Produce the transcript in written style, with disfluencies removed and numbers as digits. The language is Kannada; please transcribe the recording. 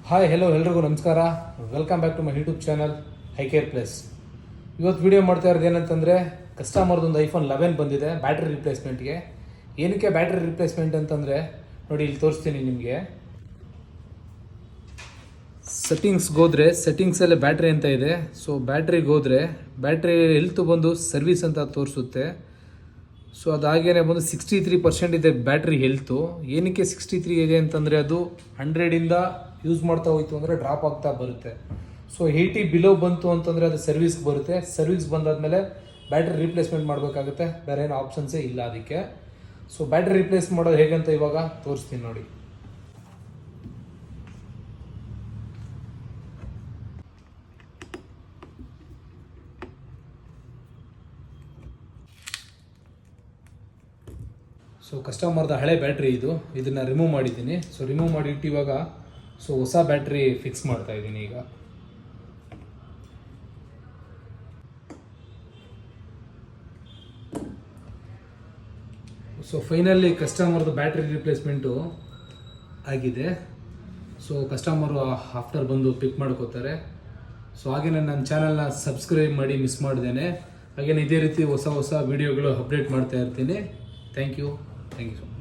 ಹಾಯ್ ಹೆಲೋ ಎಲ್ರಿಗೂ ನಮಸ್ಕಾರ. Welcome back to my YouTube channel high care place. ಇವತ್ತು ವಿಡಿಯೋ ಮಾಡ್ತಾ ಇರೋದು ಏನಂತಂದರೆ, ಕಸ್ಟಮರ್ದೊಂದು ಐಫೋನ್ 11 ಬಂದಿದೆ ಬ್ಯಾಟ್ರಿ ರಿಪ್ಲೇಸ್ಮೆಂಟ್ಗೆ. ಏನಕ್ಕೆ ಬ್ಯಾಟ್ರಿ ರಿಪ್ಲೇಸ್ಮೆಂಟ್ ಅಂತಂದರೆ, ನೋಡಿ ಇಲ್ಲಿ ತೋರಿಸ್ತೀನಿ ನಿಮಗೆ. ಸೆಟ್ಟಿಂಗ್ಸ್ಗೆ ಹೋದರೆ ಸೆಟ್ಟಿಂಗ್ಸಲ್ಲೇ ಬ್ಯಾಟ್ರಿ ಅಂತ ಇದೆ. ಸೊ ಬ್ಯಾಟ್ರಿಗೆ ಹೋದರೆ ಬ್ಯಾಟ್ರಿ ಹೆಲ್ತು ಬಂದು ಸರ್ವಿಸ್ ಅಂತ ತೋರಿಸುತ್ತೆ. ಸೊ ಅದಾಗೇ ಬಂದು 63% ಇದೆ ಬ್ಯಾಟ್ರಿ ಹೆಲ್ತು. ಏನಕ್ಕೆ 63 ಇದೆ ಅಂತಂದರೆ, ಅದು 100ಇಂದ ಯೂಸ್ ಮಾಡ್ತಾ ಹೋಯ್ತು ಅಂದರೆ ಡ್ರಾಪ್ ಆಗ್ತಾ ಬರುತ್ತೆ. ಸೊ 80 ಬಿಲೋ ಬಂತು ಅಂತಂದರೆ ಅದು ಸರ್ವಿಸ್ಗೆ ಬರುತ್ತೆ. ಸರ್ವಿಸ್ ಬಂದಾದಮೇಲೆ ಬ್ಯಾಟ್ರಿ ರೀಪ್ಲೇಸ್ಮೆಂಟ್ ಮಾಡಬೇಕಾಗುತ್ತೆ. ಬೇರೆ ಏನು ಆಪ್ಷನ್ಸೇ ಇಲ್ಲ ಅದಕ್ಕೆ. ಸೊ ಬ್ಯಾಟ್ರಿ ರೀಪ್ಲೇಸ್ ಮಾಡೋದು ಹೇಗಂತ ಇವಾಗ ತೋರಿಸ್ತೀನಿ ನೋಡಿ. ಸೊ ಕಸ್ಟಮರ್ದ ಹಳೆ ಬ್ಯಾಟ್ರಿ ಇದನ್ನು ರಿಮೂವ್ ಮಾಡಿದ್ದೀನಿ. ಸೊ ರಿಮೂವ್ ಮಾಡಿಟ್ಟು ಇವಾಗ ಹೊಸ ಬ್ಯಾಟ್ರಿ ಫಿಕ್ಸ್ ಮಾಡ್ತಾ ಇದ್ದೀನಿ ಈಗ. ಸೊ ಫೈನಲಿ ಕಸ್ಟಮರ್ದು ಬ್ಯಾಟ್ರಿ ರಿಪ್ಲೇಸ್ಮೆಂಟು ಆಗಿದೆ. ಸೊ ಕಸ್ಟಮರು ಆಫ್ಟರ್ ಬಂದು ಪಿಕ್ ಮಾಡ್ಕೋತಾರೆ. ಸೊ ಹಾಗೆ ನನ್ನ ಚಾನಲ್ನ ಸಬ್ಸ್ಕ್ರೈಬ್ ಮಾಡಿ ಮಿಸ್ ಮಾಡ್ದೇನೆ. ಹಾಗೇನೆ ಇದೇ ರೀತಿ ಹೊಸ ಹೊಸ ವೀಡಿಯೋಗಳು ಅಪ್ಡೇಟ್ ಮಾಡ್ತಾ ಇರ್ತೀನಿ. Thank you so much.